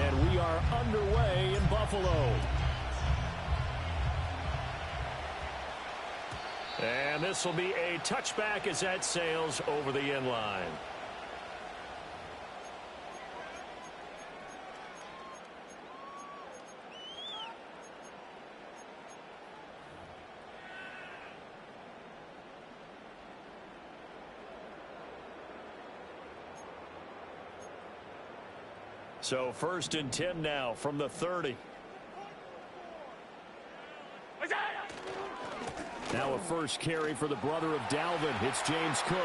And we are underway in Buffalo. And this will be a touchback as that sails over the end line. So 1st and 10 now from the 30. Now a first carry for the brother of Dalvin. It's James Cook.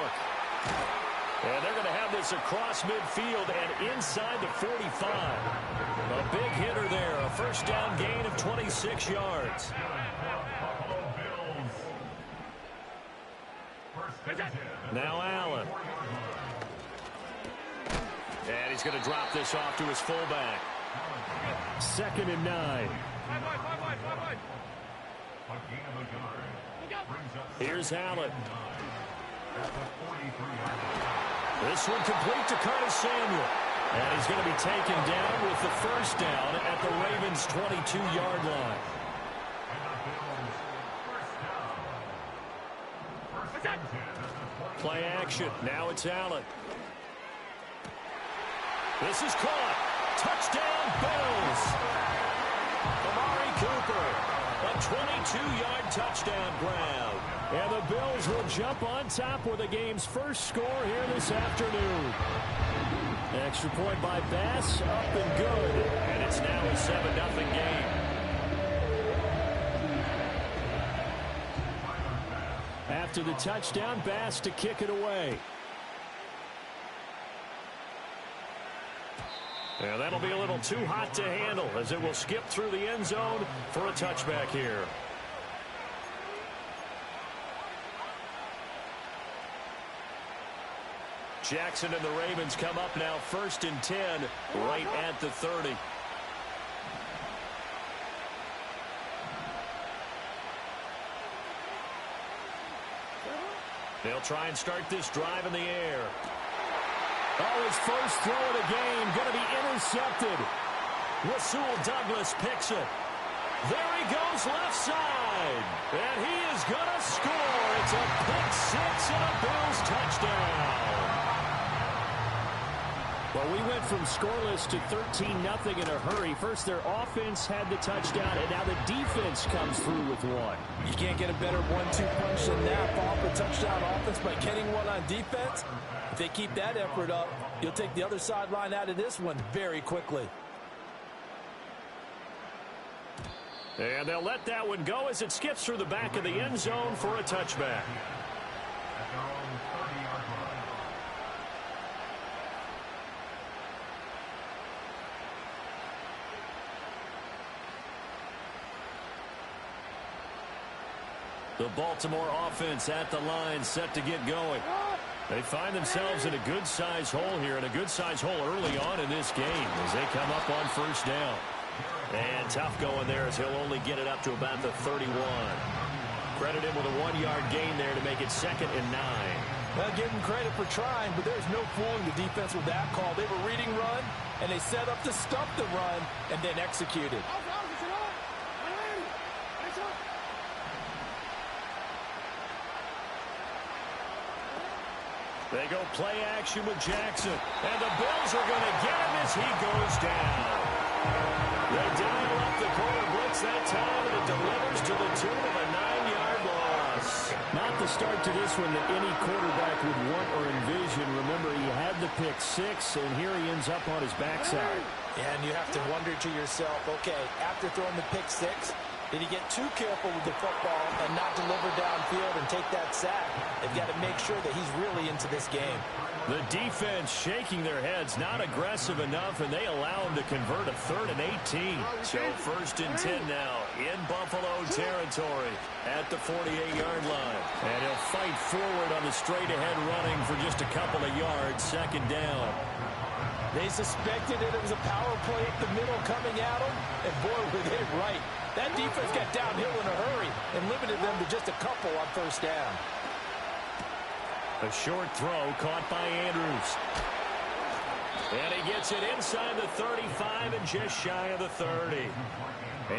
And they're going to have this across midfield and inside the 45. A big hitter there. A first down gain of 26 yards. Now Allen. And he's going to drop this off to his fullback. 2nd and 9. Here's Allen. This one complete to Curtis Samuel. And he's going to be taken down with the first down at the Ravens' 22-yard line. Play action. Now it's Allen. This is caught. Touchdown, Bills. Amari Cooper. A 22-yard touchdown grab. And the Bills will jump on top with the game's first score here this afternoon. Extra point by Bass, up and good. And it's now a 7-0 game. After the touchdown, Bass to kick it away. And that'll be a little too hot to handle as it will skip through the end zone for a touchback here. Jackson and the Ravens come up now 1st and 10 right at the 30. They'll try and start this drive in the air. Oh, his first throw of the game going to be intercepted. Rasul Douglas picks it. There he goes left side. And he is going to score. It's a pick six and a Bills touchdown. Well, we went from scoreless to 13-0 in a hurry. First, their offense had the touchdown, and now the defense comes through with one. You can't get a better 1-2 punch than that. Off a touchdown offense by getting one on defense. If they keep that effort up, you'll take the other sideline out of this one very quickly. And they'll let that one go as it skips through the back of the end zone for a touchback. The Baltimore offense at the line, set to get going. They find themselves in a good-sized hole here, and a good-sized hole early on in this game as they come up on first down. And tough going there as he'll only get it up to about the 31. Credit him with a 1-yard gain there to make it 2nd and 9. Well, give him credit for trying, but there's no fooling the defense with that call. They were reading run, and they set up to stop the run and then executed. They go play action with Jackson. And the Bills are going to get him as he goes down. They dial up the corner blitz that time, and it delivers to the tune of a 9-yard loss. Not the start to this one that any quarterback would want or envision. Remember, he had the pick six, and here he ends up on his backside. And you have to wonder to yourself, okay, after throwing the pick six, did he get too careful with the football and not deliver downfield and take that sack? They've got to make sure that he's really into this game. The defense shaking their heads, not aggressive enough, and they allow him to convert a 3rd and 18. So 1st and 10 now in Buffalo territory at the 48-yard line. And he'll fight forward on the straight-ahead running for just a couple of yards, 2nd down. They suspected it was a power play up the middle coming at them, and boy, were they right. That defense got downhill in a hurry and limited them to just a couple on first down. A short throw caught by Andrews. And he gets it inside the 35 and just shy of the 30.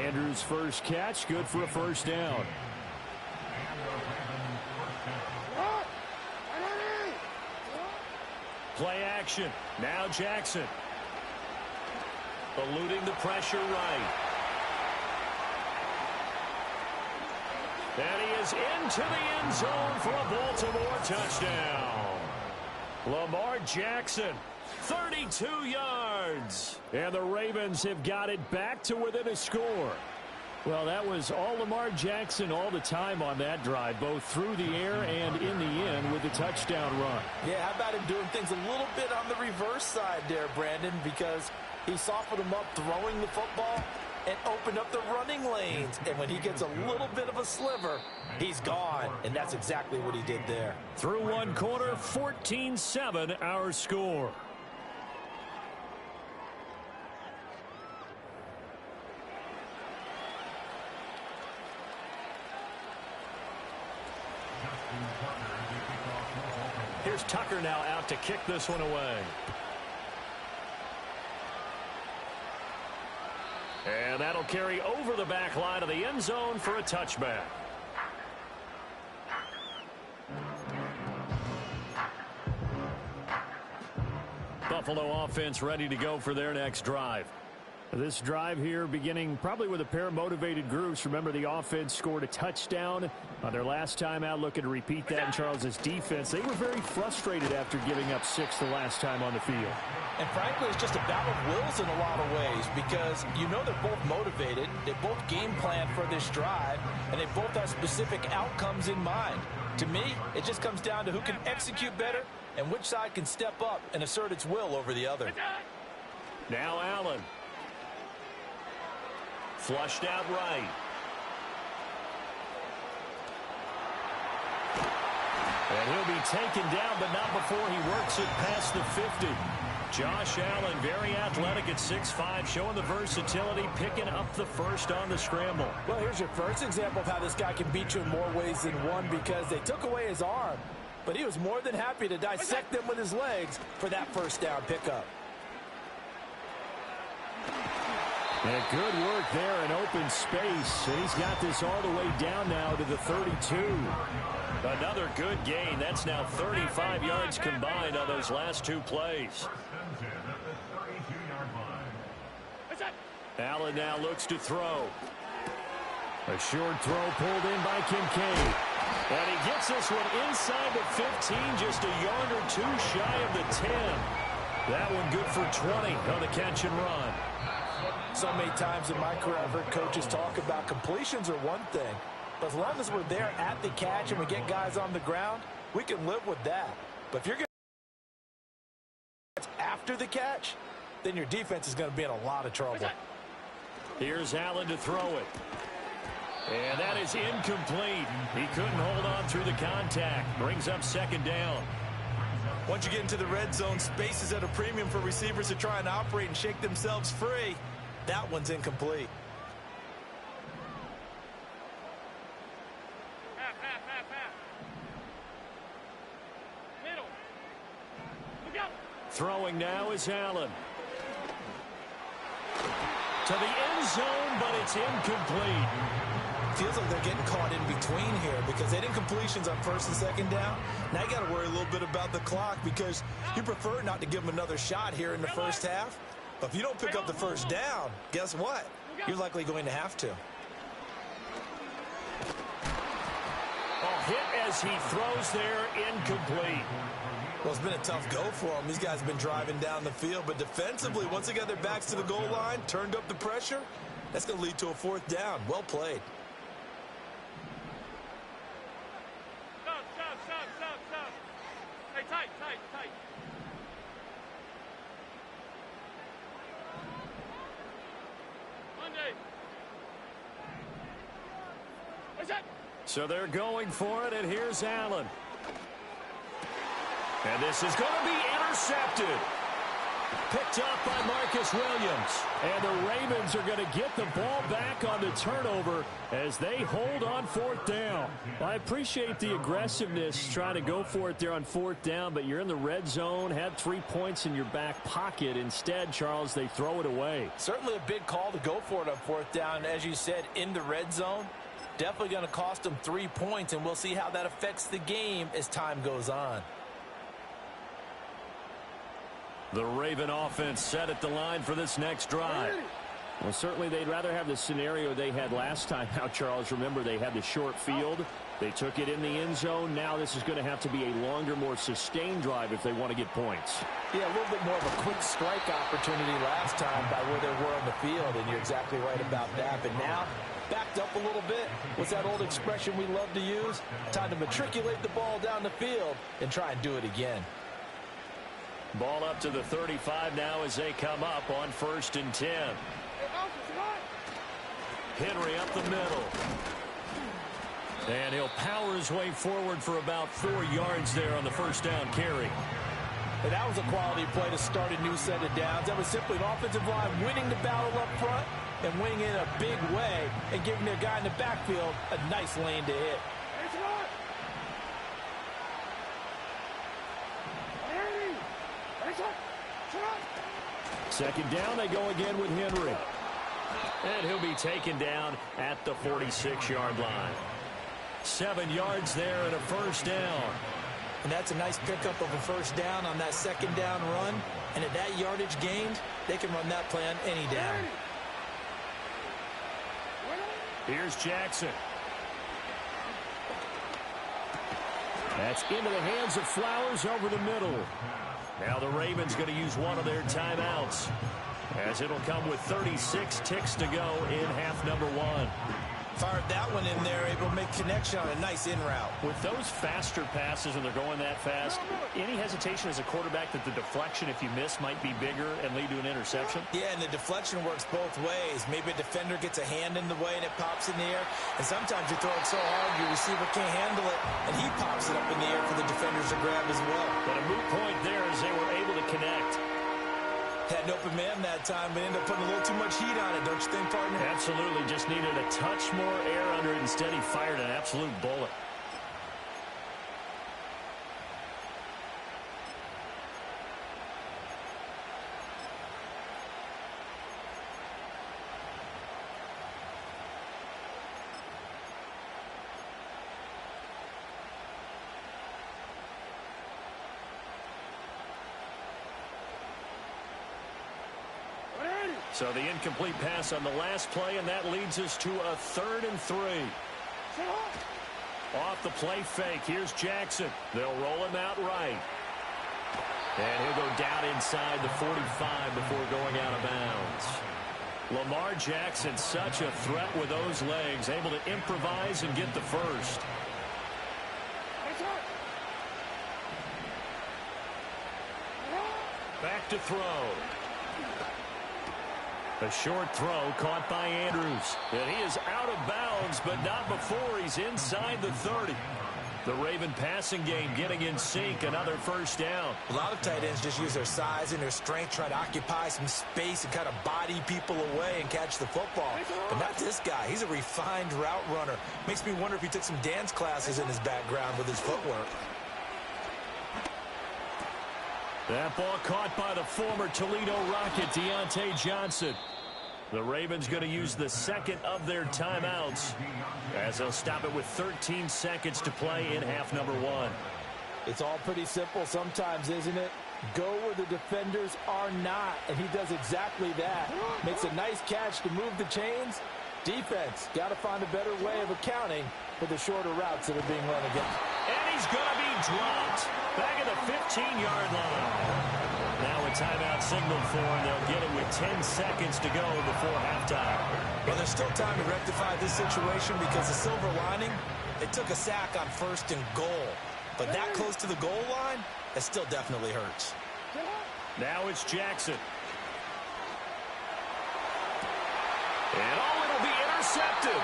Andrews' first catch, good for a first down. Play action. Now Jackson. Eluding the pressure right. And he is into the end zone for a Baltimore touchdown. Lamar Jackson, 32 yards. And the Ravens have got it back to within a score. Well, that was all Lamar Jackson all the time on that drive, both through the air and in the end with the touchdown run. Yeah, how about him doing things a little bit on the reverse side there, Brandon, because he softened him up throwing the football and opened up the running lanes. And when he gets a little bit of a sliver, he's gone. And that's exactly what he did there. Through one quarter, 14-7 our score. Here's Tucker now out to kick this one away. And that'll carry over the back line of the end zone for a touchback. Buffalo offense ready to go for their next drive. This drive here beginning probably with a pair of motivated groups. Remember, the offense scored a touchdown on their last time out, looking to repeat that in Charles's defense. They were very frustrated after giving up 6 the last time on the field. And frankly, it's just a battle of wills in a lot of ways because you know they're both motivated, they both game plan for this drive, and they both have specific outcomes in mind. To me, it just comes down to who can execute better and which side can step up and assert its will over the other. Now Allen. Flushed out right. And he'll be taken down, but not before he works it past the 50. Josh Allen, very athletic at 6'5", showing the versatility, picking up the first on the scramble. Well, here's your first example of how this guy can beat you in more ways than one because they took away his arm, but he was more than happy to dissect them with his legs for that first down pickup. And good work there in open space. And he's got this all the way down now to the 32. Another good gain. That's now 35 yards combined on those last 2 plays. Allen now looks to throw. A short throw pulled in by Kincaid. And he gets this one inside the 15, just a yard or 2 shy of the 10. That one good for 20 on the catch and run. So many times in my career I've heard coaches talk about completions are one thing. But as long as we're there at the catch and we get guys on the ground, we can live with that. But if you're going to after the catch, then your defense is going to be in a lot of trouble. Here's Allen to throw it. And that is incomplete. He couldn't hold on through the contact. Brings up second down. Once you get into the red zone, space is at a premium for receivers to try and operate and shake themselves free. That one's incomplete. Throwing now is Allen. To the end zone, but it's incomplete. Feels like they're getting caught in between here because they didn't completions on first and second down. Now you got to worry a little bit about the clock because you prefer not to give them another shot here in the first half. But if you don't pick up the first down, guess what? You're likely going to have to. A hit as he throws there, incomplete. Well, it's been a tough go for them. These guys have been driving down the field, but defensively, once they got their backs to the goal line, turned up the pressure, that's going to lead to a fourth down. Well played. Stop. Hey, tight. Monday. What's that? So they're going for it, and here's Allen. And this is going to be intercepted. Picked up by Marcus Williams. And the Ravens are going to get the ball back on the turnover as they hold on 4th down. I appreciate the aggressiveness trying to go for it there on 4th down, but you're in the red zone, had 3 points in your back pocket. Instead, Charles, they throw it away. Certainly a big call to go for it on 4th down. As you said, in the red zone, definitely going to cost them 3 points, and we'll see how that affects the game as time goes on. The Raven offense set at the line for this next drive. Well, certainly they'd rather have the scenario they had last time out, Charles. Remember, they had the short field. They took it in the end zone. Now this is going to have to be a longer, more sustained drive if they want to get points. Yeah, a little bit more of a quick strike opportunity last time by where they were on the field, and you're exactly right about that. But now, backed up a little bit. What's that old expression we love to use? Time to matriculate the ball down the field and try and do it again. Ball up to the 35 now as they come up on 1st and 10. Henry up the middle. And he'll power his way forward for about 4 yards there on the 1st down carry. And that was a quality play to start a new set of downs. That was simply an offensive line winning the battle up front and winning in a big way and giving their guy in the backfield a nice lane to hit. Second down, they go again with Henry. And he'll be taken down at the 46-yard line. 7 yards there and a 1st down. And that's a nice pickup of a 1st down on that 2nd down run. And at that yardage gained, they can run that plan any down. Here's Jackson. That's into the hands of Flowers over the middle. Now the Ravens going to use one of their timeouts, as it'll come with 36 ticks to go in half number 1. Fired that one in there, able to make connection on a nice in route. With those faster passes when they're going that fast, any hesitation as a quarterback that the deflection, if you miss, might be bigger and lead to an interception? Yeah, and the deflection works both ways. Maybe a defender gets a hand in the way and it pops in the air. And sometimes you throw it so hard your receiver can't handle it, and he pops it up in the air for the defenders to grab as well. But a moot point there as they were able to connect. Had an open man that time, but ended up putting a little too much heat on it, don't you think, partner? Absolutely. Just needed a touch more air under it. Instead, he fired an absolute bullet. So the incomplete pass on the last play, and that leads us to a 3rd and 3. Off the play fake, here's Jackson. They'll roll him out right. And he'll go down inside the 45 before going out of bounds. Lamar Jackson, such a threat with those legs, able to improvise and get the first. Back to throw. A short throw caught by Andrews. And he is out of bounds, but not before he's inside the 30. The Raven passing game getting in sync, another 1st down. A lot of tight ends just use their size and their strength, try to occupy some space and kind of body people away and catch the football. But not this guy. He's a refined route runner. Makes me wonder if he took some dance classes in his background with his footwork. That ball caught by the former Toledo Rocket, Deontay Johnson. The Ravens going to use the 2nd of their timeouts as they'll stop it with 13 seconds to play in half number 1. It's all pretty simple sometimes, isn't it? Go where the defenders are not, and he does exactly that. Makes a nice catch to move the chains. Defense, got to find a better way of accounting for the shorter routes that are being run against. And he's going to be dropped back at the 15-yard line. Now a timeout signaled for, and they'll get it with 10 seconds to go before halftime. Well, there's still time to rectify this situation because the silver lining, it took a sack on 1st and goal. But that close to the goal line, it still definitely hurts. Now it's Jackson. And it'll be intercepted.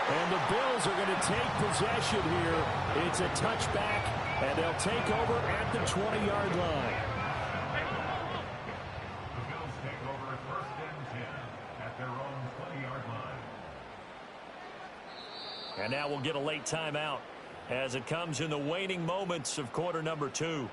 And the Bills are going to take possession here. It's a touchback, and they'll take over at the 20-yard line. now we'll get a late timeout as it comes in the waning moments of quarter number 2.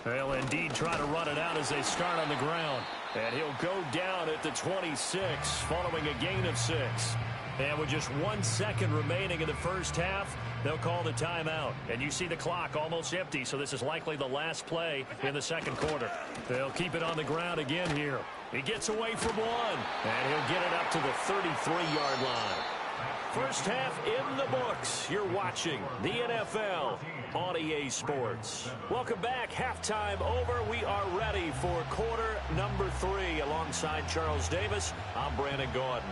They'll indeed try to run it out as they start on the ground. And he'll go down at the 26 following a gain of 6. And with just 1 second remaining in the first half, they'll call the timeout. And you see the clock almost empty, so this is likely the last play in the second quarter. They'll keep it on the ground again here. He gets away from one, and he'll get it up to the 33-yard line. First half in the books. You're watching the NFL on EA Sports. Welcome back. Halftime over. We are ready for quarter number 3. Alongside Charles Davis, I'm Brandon Gordon.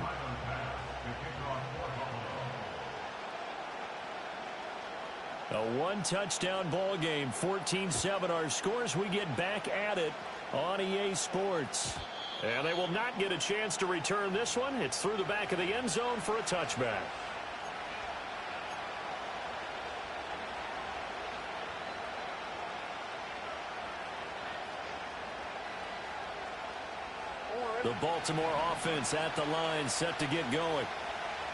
A one-touchdown ball game, 14-7 our scores. We get back at it on EA Sports. And they will not get a chance to return this one. It's through the back of the end zone for a touchback. The Baltimore offense at the line, set to get going.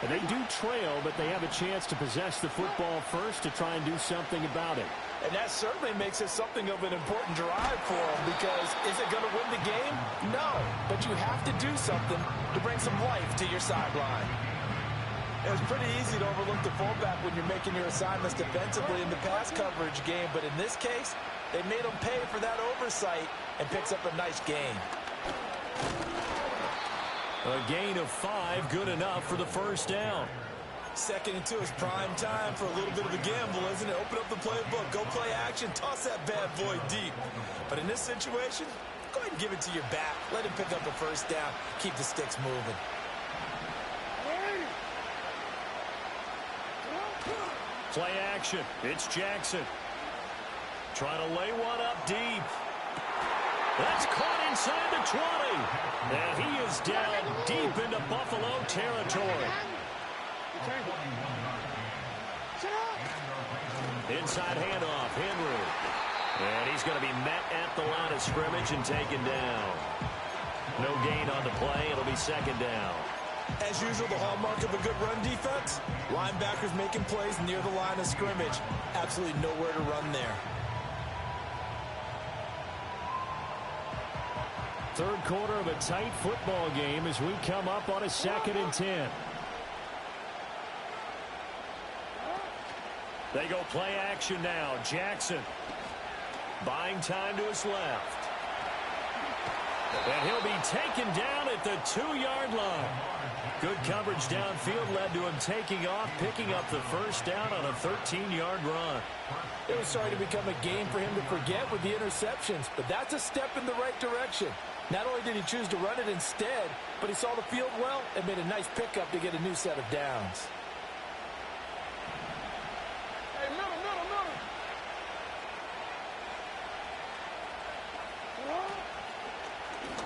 And they do trail, but they have a chance to possess the football first to try and do something about it. And that certainly makes it something of an important drive for them, because is it going to win the game? No, but you have to do something to bring some life to your sideline. It's pretty easy to overlook the fullback when you're making your assignments defensively in the pass coverage game, but in this case, they made him pay for that oversight and picks up a nice gain. A gain of 5, good enough for the first down. 2nd and 2 is prime time for a little bit of a gamble, isn't it? Open up the playbook, go play action, toss that bad boy deep. But in this situation, go ahead and give it to your back. Let him pick up a first down. Keep the sticks moving. Play action. It's Jackson. Trying to lay one up deep. That's caught inside the 20. And he is down deep into Buffalo territory. Inside handoff, Henry. And he's going to be met at the line of scrimmage and taken down. No gain on the play. It'll be 2nd down. As usual, the hallmark of a good run defense, linebackers making plays near the line of scrimmage. Absolutely nowhere to run there. Third quarter of a tight football game as we come up on a 2nd and 10. They go play action now. Jackson buying time to his left. And he'll be taken down at the 2-yard line. Good coverage downfield led to him taking off, picking up the first down on a 13-yard run. It was starting to become a game for him to forget with the interceptions, but that's a step in the right direction. Not only did he choose to run it instead, but he saw the field well and made a nice pickup to get a new set of downs. Hey, middle.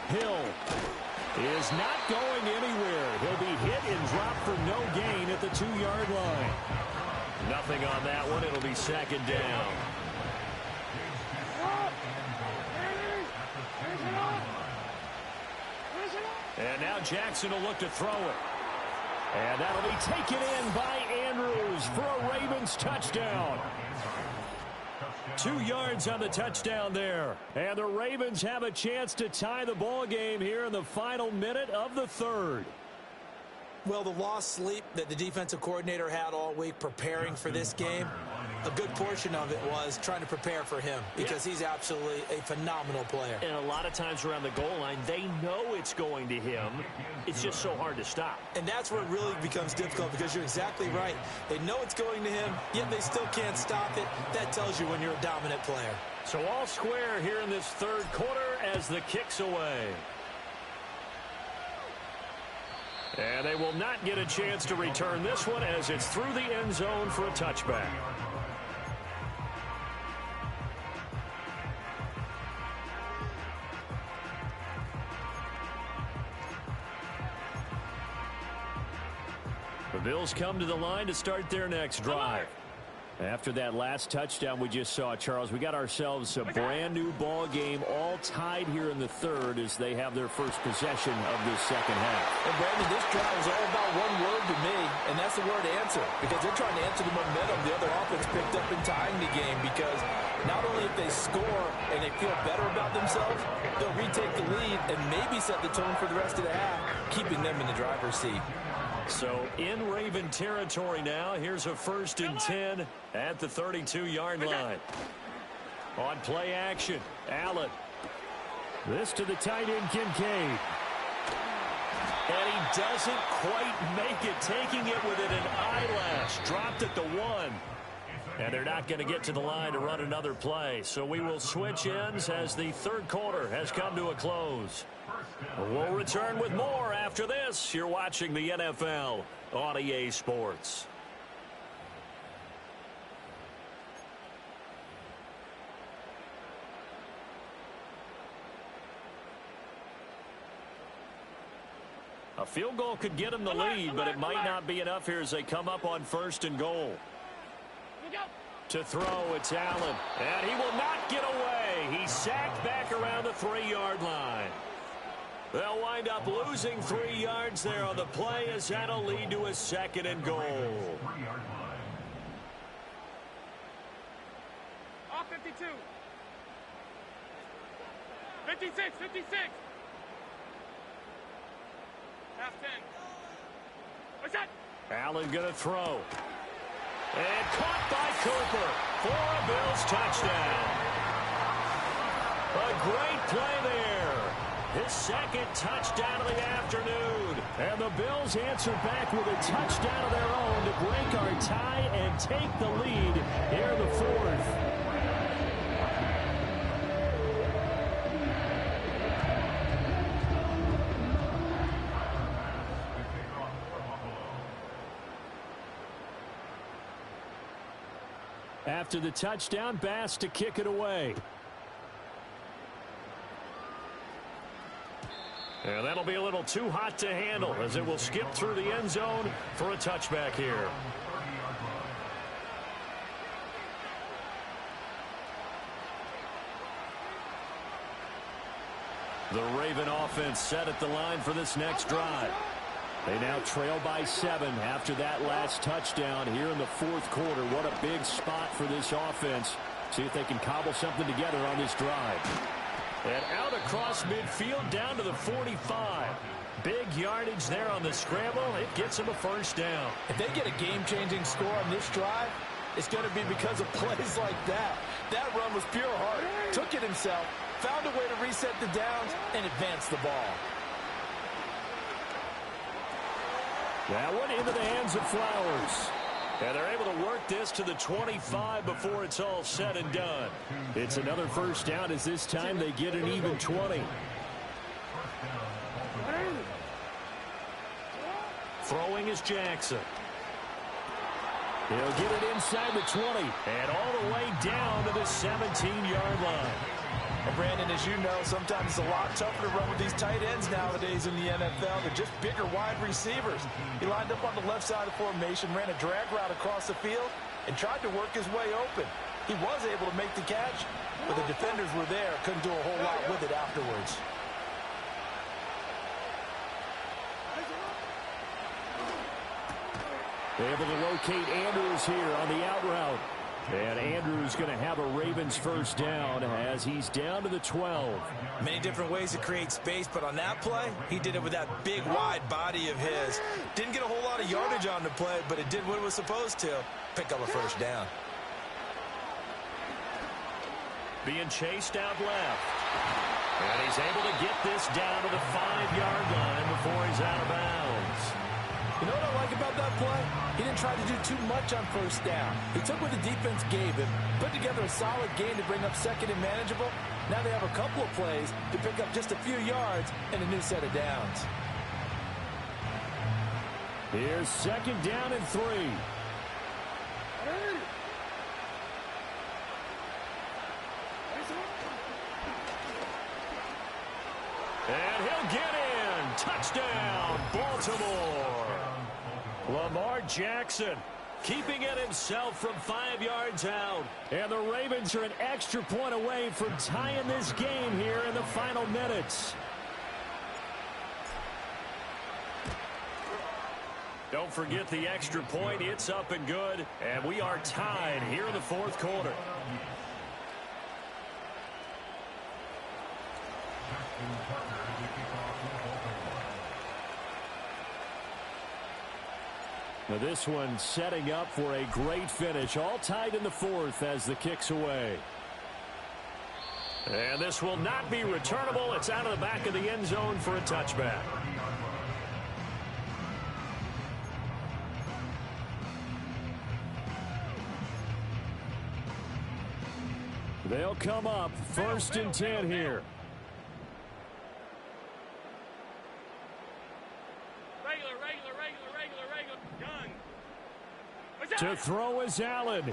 Hill is not going anywhere. He'll be hit and dropped for no gain at the 2-yard line. Nothing on that one. It'll be 2nd down. And now Jackson will look to throw it. And that'll be taken in by Andrews for a Ravens touchdown. 2 yards on the touchdown there. And the Ravens have a chance to tie the ball game here in the final minute of the 3rd. Well, the lost sleep that the defensive coordinator had all week preparing for this game, a good portion of it was trying to prepare for him, because he's absolutely a phenomenal player. And a lot of times around the goal line, they know it's going to him. It's just so hard to stop. And that's where it really becomes difficult, because you're exactly right. They know it's going to him, yet they still can't stop it. That tells you when you're a dominant player. So all square here in this 3rd quarter as the kick's away. And they will not get a chance to return this one as it's through the end zone for a touchback. Bills come to the line to start their next drive. After that last touchdown we just saw, Charles, we got ourselves a brand new ball game, all tied here in the third as they have their first possession of this second half. And Brandon, this drive is all about one word to me, and that's the word answer, because they're trying to answer the momentum the other offense picked up in tying the game, because not only if they score and they feel better about themselves, they'll retake the lead and maybe set the tone for the rest of the half, keeping them in the driver's seat. So in Raven territory now. Here's a 1st and 10 at the 32-yard line. On play action, Allen. This to the tight end, Kincaid. And he doesn't quite make it, taking it within an eyelash. Dropped at the 1. And they're not going to get to the line to run another play. So we will switch ends as the third quarter has come to a close. We'll return with more after this. You're watching the NFL on EA Sports. A field goal could get them the lead, but it might not be enough here as they come up on 1st and goal. To throw, it's Allen. And he will not get away. He's sacked back around the 3-yard line. They'll wind up losing 3 yards there on the play as that'll lead to a 2nd and goal. Off 52. 56, 56. Half 10. What's that? Allen gonna throw. And caught by Cooper for a Bills touchdown. A great play there. His 2nd touchdown of the afternoon. And the Bills answer back with a touchdown of their own to break our tie and take the lead here in the 4th. After the touchdown, Bass to kick it away. And that'll be a little too hot to handle as it will skip through the end zone for a touchback here. The Raven offense set at the line for this next drive. They now trail by 7 after that last touchdown here in the 4th quarter. What a big spot for this offense. See if they can cobble something together on this drive. And out across midfield down to the 45. Big yardage there on the scramble. It gets them a 1st down. If they get a game-changing score on this drive, it's going to be because of plays like that. That run was pure heart. Took it himself, found a way to reset the downs, and advance the ball. That one into the hands of Flowers. And they're able to work this to the 25 before it's all said and done. It's another 1st down as this time they get an even 20. Throwing is Jackson. He'll get it inside the 20 and all the way down to the 17-yard line. And Brandon, as you know, sometimes it's a lot tougher to run with these tight ends nowadays in the NFL. They're just bigger wide receivers. He lined up on the left side of formation, ran a drag route across the field, and tried to work his way open. He was able to make the catch, but the defenders were there. Couldn't do a whole lot with it afterwards. Able to locate Andrews here on the out route. And Andrews going to have a Ravens 1st down as he's down to the 12. Many different ways to create space, but on that play, he did it with that big, wide body of his. Didn't get a whole lot of yardage on the play, but it did what it was supposed to. Pick up a 1st down. Being chased out left. And he's able to get this down to the 5-yard line before he's out of bounds. You know what I like about that play? He didn't try to do too much on 1st down. He took what the defense gave him, put together a solid game to bring up 2nd and manageable. Now they have a couple of plays to pick up just a few yards and a new set of downs. Here's 2nd down and 3. And he'll get in. Touchdown, Baltimore. Lamar Jackson keeping it himself from 5 yards out. And the Ravens are an extra point away from tying this game here in the final minutes. Don't forget the extra point. It's up and good. And we are tied here in the fourth quarter. Now this one setting up for a great finish. All tied in the fourth as the kick's away. And this will not be returnable. It's out of the back of the end zone for a touchback. They'll come up 1st and 10 here. To throw is Allen.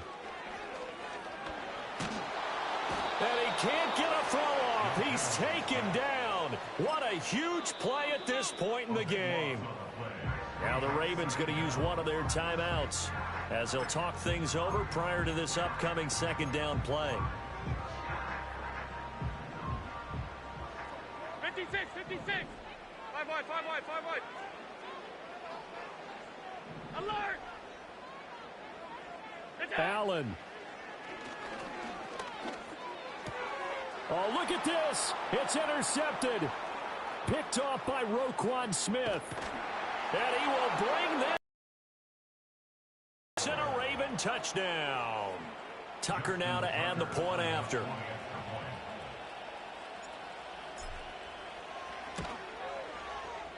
And he can't get a throw off. He's taken down. What a huge play at this point in the game. Now the Ravens going to use one of their timeouts as they'll talk things over prior to this upcoming second down play. 56, 56. 5 wide, 5 wide, 5 wide. Alert! Allen. Oh, look at this. It's intercepted. Picked off by Roquan Smith. And he will bring this in a Raven touchdown. Tucker now to add the point after.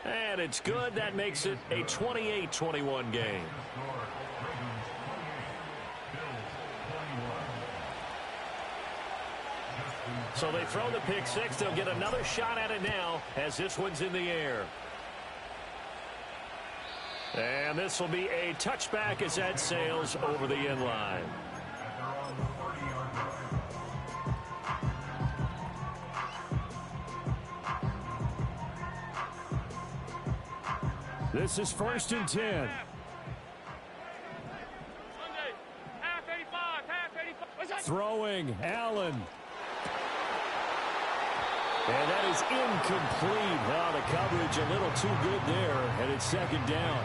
And it's good. That makes it a 28-21 game. So they throw the pick six. They'll get another shot at it now as this one's in the air. And this will be a touchback as that sails over the end line. This is 1st and 10. Half 85, half 85. Throwing, Allen. And that is incomplete. Now the coverage a little too good there, and it's 2nd down.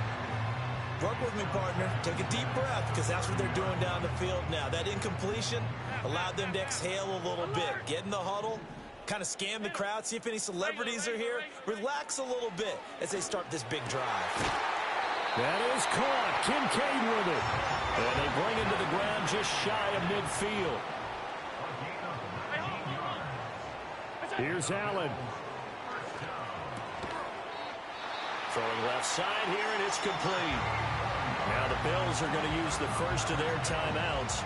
Work with me, partner. Take a deep breath, because that's what they're doing down the field now. That incompletion allowed them to exhale a little bit. Get in the huddle, kind of scan the crowd, see if any celebrities are here. Relax a little bit as they start this big drive. That is caught. Kincaid with it. And they bring him to the ground just shy of midfield. Here's Allen. Throwing left side here, and it's complete. Now the Bills are going to use the first of their timeouts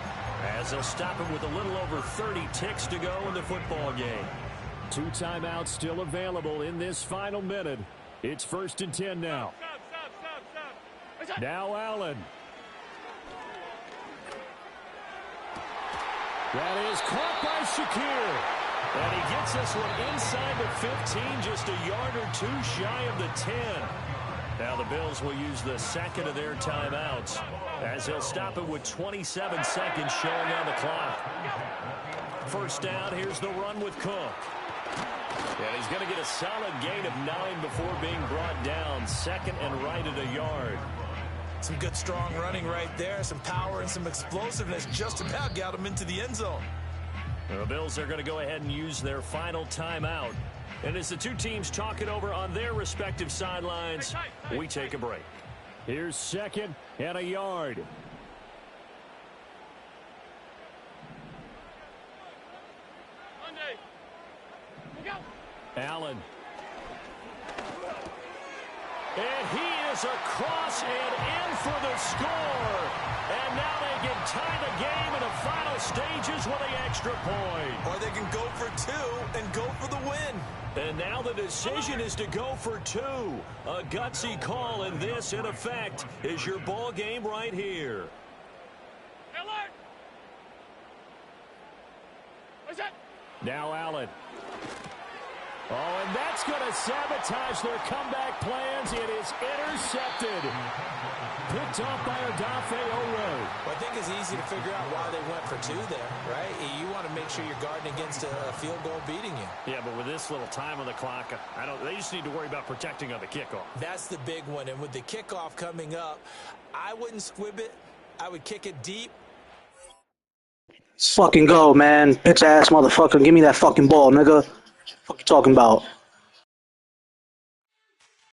as they'll stop it with a little over 30 ticks to go in the football game. 2 timeouts still available in this final minute. It's 1st and 10 now. Stop. Now Allen. That is caught by Shakir. And he gets this one inside the 15, just a yard or two shy of the 10. Now the Bills will use the second of their timeouts as they'll stop it with 27 seconds showing on the clock. First down, here's the run with Cook. And he's going to get a solid gain of 9 before being brought down. 2nd and right at a yard. Some good, strong running right there. Some power and some explosiveness just about got him into the end zone. The Bills are going to go ahead and use their final timeout. And as the two teams talk it over on their respective sidelines, we take a break. Here's 2nd and a yard. Allen. And he is across and in for the score. And now they can tie the game in the final stages with the extra point. Or they can go for 2 and go for the win. And now the decision is to go for 2. A gutsy call, and this, in effect, is your ball game right here. Now Allen. Oh, and that's going to sabotage their comeback plans. It is intercepted. Picked off by Odafe Oweh. Well, I think it's easy to figure out why they went for two there, right? You want to make sure you're guarding against a field goal beating you. Yeah, but with this little time on the clock, they just need to worry about protecting on the kickoff. That's the big one. And with the kickoff coming up, I wouldn't squib it. I would kick it deep. Let's fucking go, man. Bitch ass motherfucker. Give me that fucking ball, nigga. What you talking about?